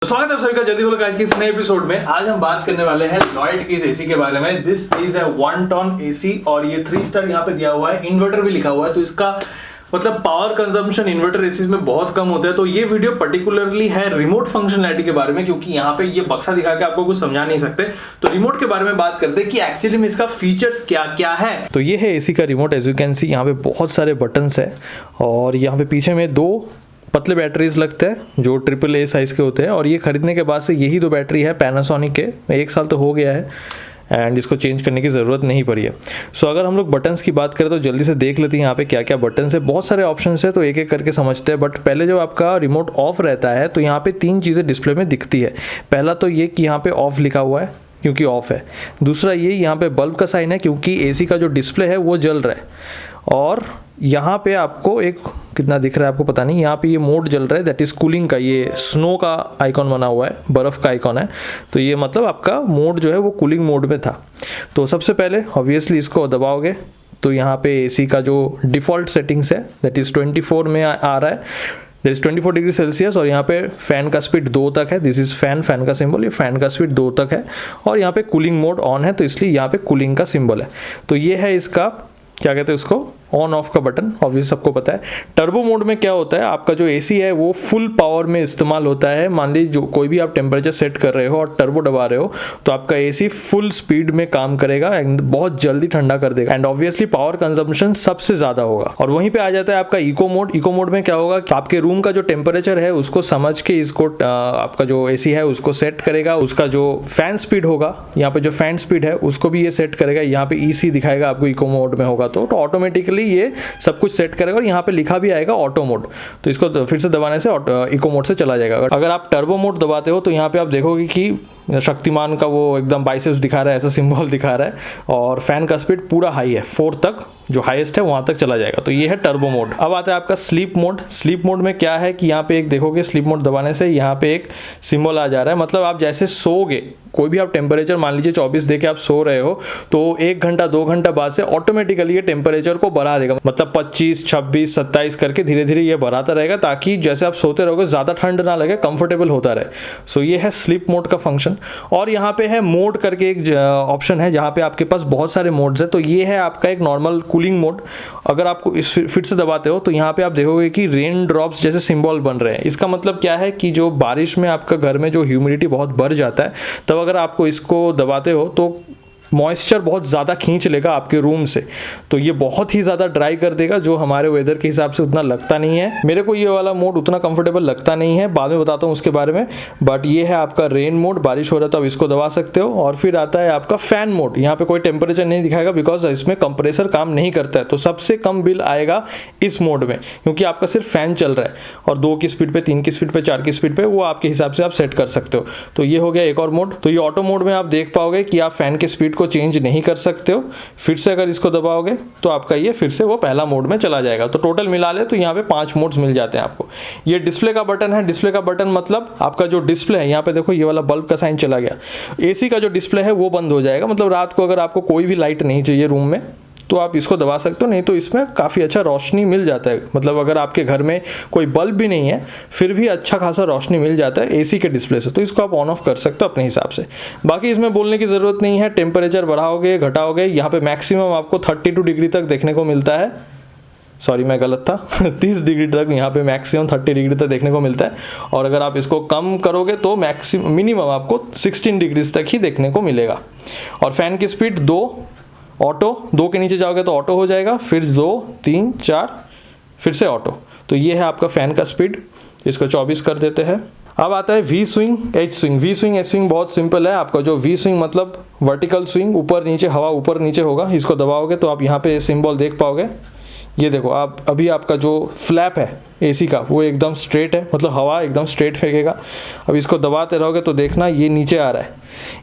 स्वागत है सभी का जल्दी बोलो आज के इस नए एपिसोड में। आज हम बात करने वाले हैं लॉयड की इस एसी के बारे में। This is a 1 ton AC और ये 3 स्टार यहाँ पे दिया हुआ है, इन्वर्टर भी लिखा हुआ है, तो इसका मतलब पावर कंजम्पशन इन्वर्टर एसीज में बहुत कम होता है। तो ये वीडियो पर्टिकुलरली है रिमोट फंक्शनैलिटी के बारे में, क्योंकि यहाँ पे ये बक्सा दिखा के आपको कुछ समझा नहीं सकते। तो रिमोट के बारे में बात करते हैं कि एक्चुअली में इसका फीचर्स क्या क्या है। तो ये है एसी का remote. As you can see यहाँ पे बहुत सारे बटन्स है और यहाँ पे पीछे में 2 पतले बैटरीज लगते हैं जो AAA साइज़ के होते हैं। और ये खरीदने के बाद से यही 2 बैटरी है पैनासोनिक के। 1 साल तो हो गया है एंड इसको चेंज करने की ज़रूरत नहीं पड़ी है। सो अगर हम लोग बटन्स की बात करें तो जल्दी से देख लेते हैं यहाँ पे क्या क्या बटन्स है। बहुत सारे ऑप्शंस है तो एक एक करके समझते हैं। बट पहले जब आपका रिमोट ऑफ रहता है तो यहाँ पे 3 चीज़ें डिस्प्ले में दिखती है। पहला तो ये कि यहाँ पे ऑफ लिखा हुआ है क्योंकि ऑफ है। दूसरा ये यहाँ पे बल्ब का साइन है क्योंकि एसी का जो डिस्प्ले है वो जल रहा है। और यहाँ पे आपको एक कितना दिख रहा है आपको पता नहीं, यहाँ पे ये मोड जल रहा है, दैट इज़ कूलिंग का। ये स्नो का आइकॉन बना हुआ है, बर्फ़ का आइकॉन है। तो ये मतलब आपका मोड जो है वो कूलिंग मोड में था। तो सबसे पहले ऑब्वियसली इसको दबाओगे तो यहाँ पे एसी का जो डिफ़ॉल्ट सेटिंग्स है दैट इज़ 24 में आ रहा है, दैट इज़ 24 डिग्री सेल्सियस। और यहाँ पे फ़ैन का स्पीड 2 तक है। दिस इज़ फैन का सिंबल, ये फ़ैन का स्पीड 2 तक है। और यहाँ पे कूलिंग मोड ऑन है तो इसलिए यहाँ पे कूलिंग का सिंबल है। तो ये है इसका क्या कहते हैं उसको ऑन ऑफ का बटन, ऑब्वियसली सबको पता है। टर्बो मोड में क्या होता है, आपका जो एसी है वो फुल पावर में इस्तेमाल होता है। मान लीजिए जो कोई भी आप टेम्परेचर सेट कर रहे हो और टर्बो दबा रहे हो तो आपका एसी फुल स्पीड में काम करेगा एंड बहुत जल्दी ठंडा कर देगा एंड ऑब्वियसली पावर कंजम्पशन सबसे ज़्यादा होगा। और वहीं पर आ जाता है आपका इको मोड। इको मोड में क्या होगा कि आपके रूम का जो टेम्परेचर है उसको समझ के इसको आपका जो एसी है उसको सेट करेगा। उसका जो फैन स्पीड होगा, यहाँ पे जो फैन स्पीड है उसको भी ये सेट करेगा। यहाँ पे ईसी दिखाएगा आपको इको मोड में होगा तो ऑटोमेटिकली ये सब कुछ सेट करेगा। और यहाँ पे लिखा भी आएगा ऑटो मोड, तो इसको फिर से दबाने से इको मोड से चला जाएगा। अगर आप टर्बो मोड दबाते हो तो यहाँ पे आप देखोगे कि शक्तिमान का वो एकदम बाइसेप्स दिखा रहा है, ऐसा सिंबल दिखा रहा है। और फैन का स्पीड पूरा हाई है, 4 तक जो हाईएस्ट है वहाँ तक चला जाएगा। तो ये है टर्बो मोड। अब आता है आपका स्लीप मोड। स्लीप मोड में क्या है कि यहाँ पे एक देखोगे स्लीप मोड दबाने से यहाँ पे एक सिंबल आ जा रहा है। मतलब आप जैसे सोओगे, कोई भी आप टेम्परेचर मान लीजिए 24 दे के आप सो रहे हो तो 1 घंटा 2 घंटा बाद से ऑटोमेटिकली ये टेम्परेचर को बढ़ा देगा। मतलब 25 26 27 करके धीरे धीरे ये बढ़ाता रहेगा ताकि जैसे आप सोते रहोगे ज़्यादा ठंड ना लगे, कंफर्टेबल होता रहे। सो ये है स्लीप मोड का फंक्शन। और यहाँ पे है मोड करके एक ऑप्शन है जहाँ पे आपके पास बहुत सारे मोड्स है। तो ये है आपका एक नॉर्मल कूलिंग मोड। अगर आपको इस फिर से दबाते हो तो यहाँ पे आप देखोगे कि रेन ड्रॉप्स जैसे सिंबल बन रहे हैं। इसका मतलब क्या है कि जो बारिश में आपका घर में जो ह्यूमिडिटी बहुत बढ़ जाता है, तब अगर आपको इसको दबाते हो तो मॉइस्चर बहुत ज़्यादा खींच लेगा आपके रूम से। तो ये बहुत ही ज़्यादा ड्राई कर देगा, जो हमारे वेदर के हिसाब से उतना लगता नहीं है। मेरे को ये वाला मोड उतना कंफर्टेबल लगता नहीं है, बाद में बताता हूँ उसके बारे में। बट ये है आपका रेन मोड, बारिश हो रहा है तो आप इसको दबा सकते हो। और फिर आता है आपका फ़ैन मोड। यहाँ पे कोई टेम्परेचर नहीं दिखाएगा बिकॉज इसमें कंप्रेसर काम नहीं करता है। तो सबसे कम बिल आएगा इस मोड में क्योंकि आपका सिर्फ फ़ैन चल रहा है। और 2 की स्पीड पे, 3 की स्पीड पे, 4 की स्पीड पे वो आपके हिसाब से आप सेट कर सकते हो। तो ये हो गया एक और मोड। तो ये ऑटो मोड में आप देख पाओगे कि आप फ़ैन की स्पीड को चेंज नहीं कर सकते हो। फिर से अगर इसको दबाओगे तो आपका ये फिर से वो पहला मोड में चला जाएगा। तो टोटल मिला ले तो यहाँ पे 5 मोड्स मिल जाते हैं आपको। ये डिस्प्ले का बटन है। डिस्प्ले का बटन मतलब आपका जो डिस्प्ले है, यहाँ पे देखो ये वाला बल्ब का साइन चला गया। एसी का जो डिस्प्ले है वो बंद हो जाएगा। मतलब रात को अगर आपको कोई भी लाइट नहीं चाहिए रूम में तो आप इसको दबा सकते हो, नहीं तो इसमें काफ़ी अच्छा रोशनी मिल जाता है। मतलब अगर आपके घर में कोई बल्ब भी नहीं है फिर भी अच्छा खासा रोशनी मिल जाता है एसी के डिस्प्ले से। तो इसको आप ऑन ऑफ कर सकते हो अपने हिसाब से। बाकी इसमें बोलने की ज़रूरत नहीं है। टेम्परेचर बढ़ाओगे घटाओगे, यहाँ पे मैक्सिमम आपको 32 डिग्री तक देखने को मिलता है। सॉरी मैं गलत था 30 डिग्री तक यहाँ पे मैक्सिमम 30 डिग्री तक देखने को मिलता है। और अगर आप इसको कम करोगे तो मिनिमम आपको 16 डिग्री तक ही देखने को मिलेगा। और फैन की स्पीड 2, ऑटो 2 के नीचे जाओगे तो ऑटो हो जाएगा, फिर 2 3 4 फिर से ऑटो। तो ये है आपका फ़ैन का स्पीड। इसको 24 कर देते हैं। अब आता है V swing, H swing. V swing, H swing बहुत सिंपल है। आपका जो वी स्विंग मतलब वर्टिकल स्विंग, ऊपर नीचे, हवा ऊपर नीचे होगा। इसको दबाओगे तो आप यहाँ पे सिंबल देख पाओगे। ये देखो आप अभी आपका जो फ्लैप है एसी का वो एकदम स्ट्रेट है, मतलब हवा एकदम स्ट्रेट फेंकेगा। अब इसको दबाते रहोगे तो देखना ये नीचे आ रहा है,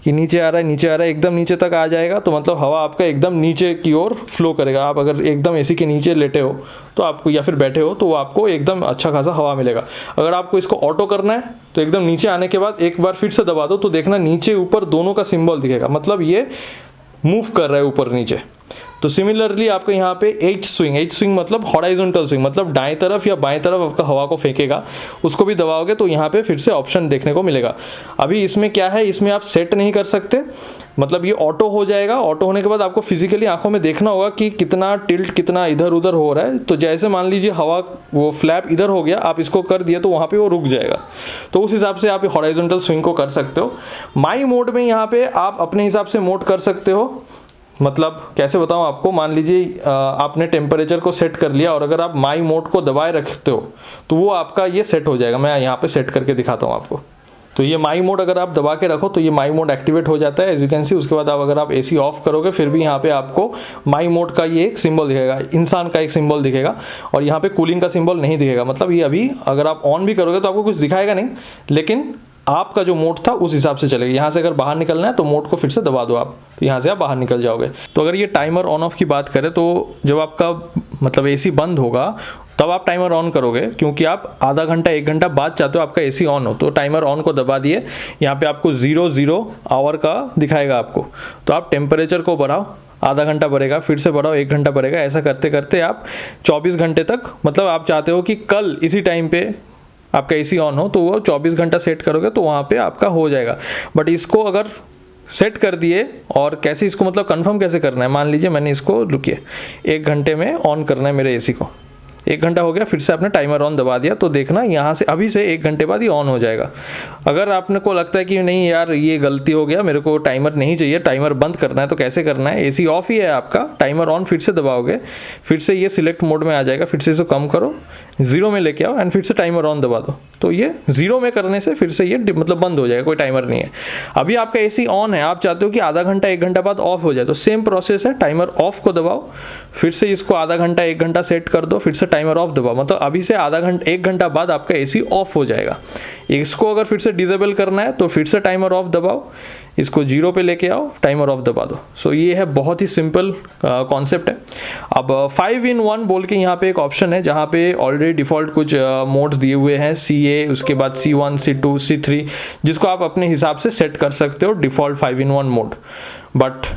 ये नीचे आ रहा है, नीचे आ रहा है, एकदम नीचे तक आ जाएगा। तो मतलब हवा आपका एकदम नीचे की ओर फ्लो करेगा। आप अगर एकदम एसी के नीचे लेटे हो तो आपको, या फिर बैठे हो तो आपको एकदम अच्छा खासा हवा मिलेगा। अगर आपको इसको ऑटो करना है तो एकदम नीचे आने के बाद एक बार फिर से दबा दो तो देखना नीचे ऊपर दोनों का सिंबल दिखेगा। मतलब ये मूव कर रहा है ऊपर नीचे। तो सिमिलरली आपका यहाँ पे एच स्विंग मतलब हॉराइजॉन्टल स्विंग, मतलब दाएं तरफ या बाएं तरफ आपका हवा को फेंकेगा, उसको भी दबाओगे तो यहाँ पे फिर से ऑप्शन देखने को मिलेगा। अभी इसमें क्या है, इसमें आप सेट नहीं कर सकते, मतलब ये ऑटो हो जाएगा। ऑटो होने के बाद आपको फिजिकली आंखों में देखना होगा कि कितना टिल्ट, कितना इधर उधर हो रहा है। तो जैसे मान लीजिए हवा वो फ्लैप इधर हो गया, आप इसको कर दिए तो वहाँ पे वो रुक जाएगा। तो उस हिसाब से आप हॉराइजॉन्टल स्विंग को कर सकते हो। माई मोड में यहाँ पे आप अपने हिसाब से मोड कर सकते हो, मतलब कैसे बताऊँ आपको, मान लीजिए आपने टेम्परेचर को सेट कर लिया और अगर आप माई मोड को दबाए रखते हो तो वो आपका ये सेट हो जाएगा। मैं यहाँ पे सेट करके दिखाता हूँ आपको। तो ये माई मोड अगर आप दबा के रखो तो ये माई मोड एक्टिवेट हो जाता है एज यू कैन सी। उसके बाद आप अगर आप एसी ऑफ करोगे फिर भी यहाँ पे आपको माई मोड का ये एक सिंबल दिखेगा, इंसान का एक सिंबल दिखेगा, और यहाँ पे कूलिंग का सिंबल नहीं दिखेगा। मतलब ये अभी अगर आप ऑन भी करोगे तो आपको कुछ दिखाएगा नहीं, लेकिन आपका जो मोड था उस हिसाब से चलेगा। यहाँ से अगर बाहर निकलना है तो मोड को फिर से दबा दो आप, तो यहाँ से आप बाहर निकल जाओगे। तो अगर ये टाइमर ऑन ऑफ की बात करें तो जब आपका मतलब एसी बंद होगा तब आप टाइमर ऑन करोगे, क्योंकि आप आधा घंटा 1 घंटा बाद चाहते हो आपका एसी ऑन हो। तो टाइमर ऑन को दबा दिए, यहाँ पे आपको 00 आवर का दिखाएगा आपको। तो आप टेम्परेचर को बढ़ाओ, आधा घंटा बढ़ेगा, फिर से बढ़ाओ 1 घंटा बढ़ेगा, ऐसा करते करते आप 24 घंटे तक, मतलब आप चाहते हो कि कल इसी टाइम पे आपका एसी ऑन हो तो वो 24 घंटा सेट करोगे तो वहाँ पे आपका हो जाएगा। बट इसको अगर सेट कर दिए और कैसे इसको मतलब कंफर्म कैसे करना है, मान लीजिए मैंने इसको रुकिए 1 घंटे में ऑन करना है मेरे एसी को, 1 घंटा हो गया, फिर से आपने टाइमर ऑन दबा दिया तो देखना यहाँ से अभी से 1 घंटे बाद ये ऑन हो जाएगा। अगर आपने को लगता है कि नहीं यार ये गलती हो गया, मेरे को टाइमर नहीं चाहिए, टाइमर बंद करना है, तो कैसे करना है, एसी ऑफ ही है आपका, टाइमर ऑन फिर से दबाओगे, फिर से ये सिलेक्ट मोड में आ जाएगा, फिर से इसको कम करो, 0 में लेके आओ एंड फिर से टाइमर ऑन दबा दो। तो ये 0 में करने से फिर से ये मतलब बंद हो जाएगा, कोई टाइमर नहीं है। अभी आपका एसी ऑन है, आप चाहते हो कि आधा घंटा 1 घंटा बाद ऑफ हो जाए, तो सेम प्रोसेस है, टाइमर ऑफ को दबाओ, फिर से इसको आधा घंटा 1 घंटा सेट कर दो, फिर से टाइमर ऑफ दबाओ, मतलब अभी से आधा घंटा 1 घंटा बाद आपका एसी ऑफ हो जाएगा। इसको अगर फिर से डिसेबल करना है तो फिर से टाइमर ऑफ दबाओ, इसको 0 पे लेके आओ, टाइमर ऑफ दबा दो। सो ये है, बहुत ही सिंपल कॉन्सेप्ट है। अब 5 in 1 बोल के यहाँ पे एक ऑप्शन है जहाँ पे ऑलरेडी डिफ़ॉल्ट कुछ मोड्स दिए हुए हैं, CA, उसके बाद C1, C2, C3, जिसको आप अपने हिसाब से सेट कर सकते हो डिफ़ॉल्ट 5 in 1 मोड, बट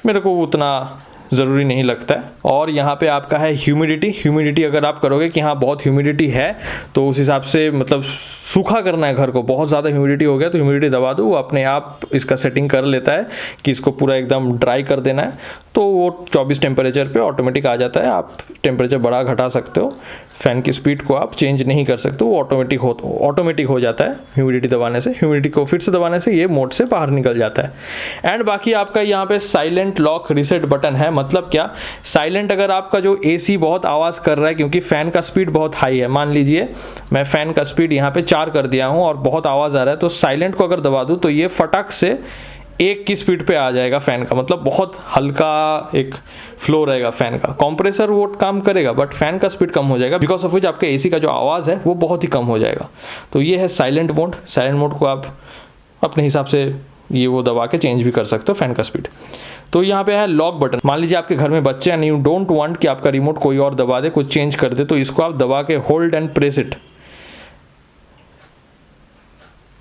मेरे को उतना ज़रूरी नहीं लगता है। और यहाँ पे आपका है ह्यूमिडिटी अगर आप करोगे कि हाँ बहुत ह्यूमिडिटी है तो उस हिसाब से मतलब सूखा करना है घर को, बहुत ज़्यादा ह्यूमिडिटी हो गया तो ह्यूमिडिटी दबा दो, वो अपने आप इसका सेटिंग कर लेता है कि इसको पूरा एकदम ड्राई कर देना है, तो वो 24 टेम्परेचर पे ऑटोमेटिक आ जाता है। आप टेम्परेचर बढ़ा घटा सकते हो, फ़ैन की स्पीड को आप चेंज नहीं कर सकते, वो ऑटोमेटिक हो जाता है ह्यूमिडिटी दबाने से। ह्यूमिडिटी को फिर से दबाने से ये मोड से बाहर निकल जाता है। एंड बाकी आपका यहाँ पे साइलेंट लॉक रीसेट बटन है। मतलब क्या, साइलेंट अगर आपका जो एसी बहुत आवाज़ कर रहा है क्योंकि फ़ैन का स्पीड बहुत हाई है, मान लीजिए मैं फ़ैन का स्पीड यहाँ पे 4 कर दिया हूँ और बहुत आवाज़ आ रहा है, तो साइलेंट को अगर दबा दूँ तो ये फटाक से 1 की स्पीड पे आ जाएगा फ़ैन का, मतलब बहुत हल्का एक फ्लो रहेगा फ़ैन का। कंप्रेसर वो काम करेगा बट फ़ैन का स्पीड कम हो जाएगा, बिकॉज ऑफ विच आपके एसी का जो आवाज़ है वो बहुत ही कम हो जाएगा। तो ये है साइलेंट मोड। साइलेंट मोड को आप अपने हिसाब से ये वो दबा के चेंज भी कर सकते हो फ़ैन का स्पीड। तो यहाँ पे है लॉक बटन। मान लीजिए आपके घर में बच्चे हैं, यू डोंट वांट कि आपका रिमोट कोई और दबा दे, कुछ चेंज कर दे, तो इसको आप दबा के होल्ड एंड प्रेस इट,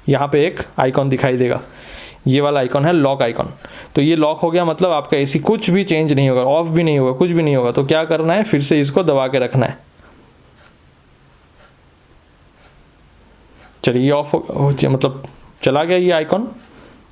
यहाँ पे एक आइकॉन दिखाई देगा, ये वाला आइकॉन है लॉक आइकॉन। तो ये लॉक हो गया, मतलब आपका एसी कुछ भी चेंज नहीं होगा, ऑफ भी नहीं होगा, कुछ भी नहीं होगा। तो क्या करना है, फिर से इसको दबा के रखना है। चलिए ये ऑफ मतलब चला गया ये आइकॉन,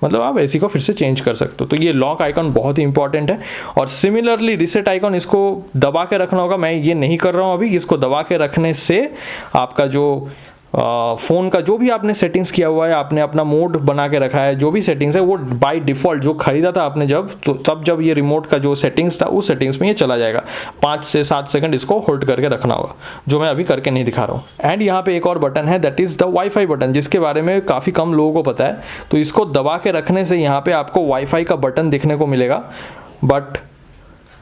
मतलब आप एसी को फिर से चेंज कर सकते हो। तो ये लॉक आइकॉन बहुत ही इंपॉर्टेंट है। और सिमिलरली रीसेट आइकॉन, इसको दबा के रखना होगा। मैं ये नहीं कर रहा हूँ अभी, इसको दबा के रखने से आपका जो फ़ोन का जो भी आपने सेटिंग्स किया हुआ है, आपने अपना मोड बना के रखा है, जो भी सेटिंग्स है वो बाय डिफ़ॉल्ट जो खरीदा था आपने तब जब ये रिमोट का जो सेटिंग्स था उस सेटिंग्स में ये चला जाएगा। 5 से 7 सेकंड इसको होल्ड करके रखना होगा, जो मैं अभी करके नहीं दिखा रहा हूँ। एंड यहाँ पे एक और बटन है, that is the wifi button, जिसके बारे में काफ़ी कम लोगों को पता है। तो इसको दबा के रखने से यहाँ पे आपको वाईफाई का बटन दिखने को मिलेगा, बट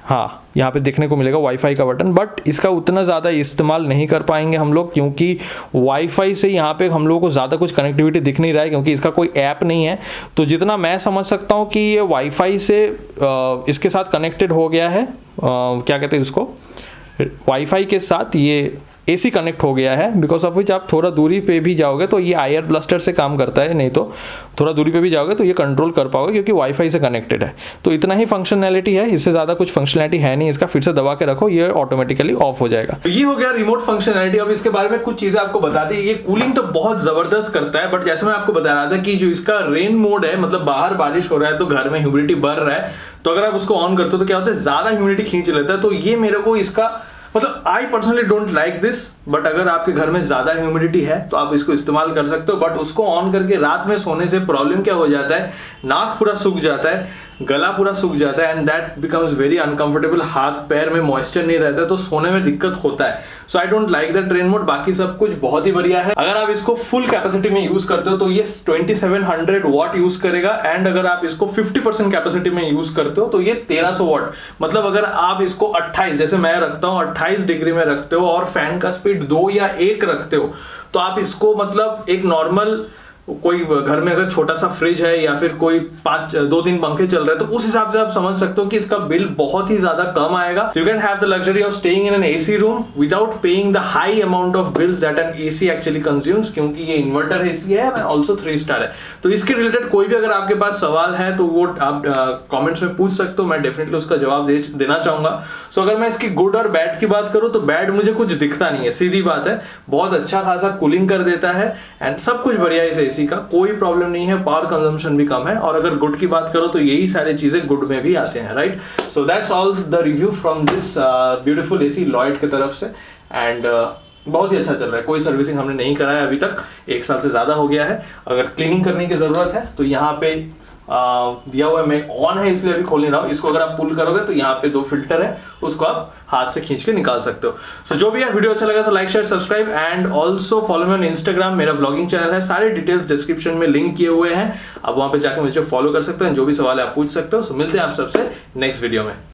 हाँ यहाँ पे देखने को मिलेगा वाईफाई का बटन, बट इसका उतना ज़्यादा इस्तेमाल नहीं कर पाएंगे हम लोग, क्योंकि वाईफाई से यहाँ पे हम लोगों को ज़्यादा कुछ कनेक्टिविटी दिख नहीं रहा है, क्योंकि इसका कोई ऐप नहीं है। तो जितना मैं समझ सकता हूँ कि ये वाईफाई से इसके साथ कनेक्टेड हो गया है, क्या कहते हैं उसको, वाईफाई के साथ ये AC कनेक्ट हो गया है, बिकॉज ऑफ विच आप थोड़ा दूरी पे भी जाओगे तो ये IR ब्लास्टर से काम करता है, नहीं तो थोड़ा दूरी पे भी जाओगे तो ये कंट्रोल कर पाओगे क्योंकि वाईफाई से कनेक्टेड है। तो इतना ही फंक्शनैलिटी है, इससे ज़्यादा कुछ फंक्शनैलिटी है नहीं इसका। फिर से दबा के रखो, ये ऑटोमेटिकली ऑफ हो जाएगा। तो ये हो गया रिमोट फंक्शनैलिटी। अब इसके बारे में कुछ चीजें आपको बता दी। ये कूलिंग तो बहुत जबरदस्त करता है, बट जैसे मैं आपको बता रहा था कि जो इसका रेन मोड है, मतलब बाहर बारिश हो रहा है तो घर में ह्यूमिडिटी बढ़ रहा है, तो अगर आप उसको ऑन करते हो तो क्या होता है, ज्यादा ह्यूमिडिटी खींच लेता है। तो ये मेरे को इसका मतलब I personally don't like this, but अगर आपके घर में ज्यादा ह्यूमिडिटी है तो आप इसको इस्तेमाल कर सकते हो। बट उसको ऑन करके रात में सोने से प्रॉब्लम क्या हो जाता है, नाक पूरा सूख जाता है, गला पूरा सूख जाता है, and that becomes very uncomfortable. हाथ पैर में मॉइस्चर नहीं रहता है तो सोने में दिक्कत होता है। So I don't like that rain mode. बाकी सब कुछ बहुत ही बढ़िया है। अगर आप इसको फुल कैपेसिटी में यूज करते हो तो ये 2700 वॉट यूज करेगा, एंड अगर आप इसको 50% कैपेसिटी में यूज करते हो तो ये 1300 वॉट। मतलब अगर आप इसको 28, जैसे मैं रखता हूं 28 डिग्री में रखते हो और फैन का स्पीड 2 या 1 रखते हो, तो आप इसको मतलब एक नॉर्मल कोई घर में अगर छोटा सा फ्रिज है या फिर कोई 2-3 पंखे चल रहे हैं तो उस हिसाब से आप समझ सकते हो कि इसका बिल बहुत ही ज्यादा कम आएगा। You can have the luxury of staying in an AC room without paying the high amount of bills that N AC actually consumes, क्योंकि ये इन्वर्टर एसी है एंड ऑल्सो 3 स्टार है। तो इसके रिलेटेड कोई भी अगर आपके पास सवाल है तो वो आप कॉमेंट्स में पूछ सकते हो, मैं डेफिनेटली उसका जवाब देना चाहूंगा। सो अगर मैं इसकी गुड और बैड की बात करूं तो बैड मुझे कुछ दिखता नहीं है, सीधी बात है। बहुत अच्छा खासा कूलिंग कर देता है एंड सब कुछ बढ़िया है इस एसी का, कोई प्रॉब्लम नहीं है। पावर कंजम्पशन भी कम है। और अगर गुड की बात करो तो यही सारी चीजें गुड में भी आते हैं, right. So that's all the review from this beautiful AC Lloyd की तरफ से, एंड बहुत ही अच्छा चल रहा है। कोई सर्विसिंग हमने नहीं कराया अभी तक, 1 साल से ज्यादा हो गया है। अगर क्लीनिंग करने की जरूरत है तो यहाँ पे दिया हुआ है, मैं ऑन है इसलिए अभी खोल नहीं रहा हूं। इसको अगर आप पुल करोगे तो यहाँ पे 2 फिल्टर है, उसको आप हाथ से खींच के निकाल सकते हो। सो जो भी है, वीडियो अच्छा लगा तो like share subscribe and also follow me on Instagram. मेरा व्लॉगिंग चैनल है, सारे डिटेल्स डिस्क्रिप्शन में लिंक किए हुए हैं। आप वहां पे जाके मुझे फॉलो कर सकते हैं, जो भी सवाल है आप पूछ सकते हो। सो मिलते हैं आप सबसे नेक्स्ट वीडियो में।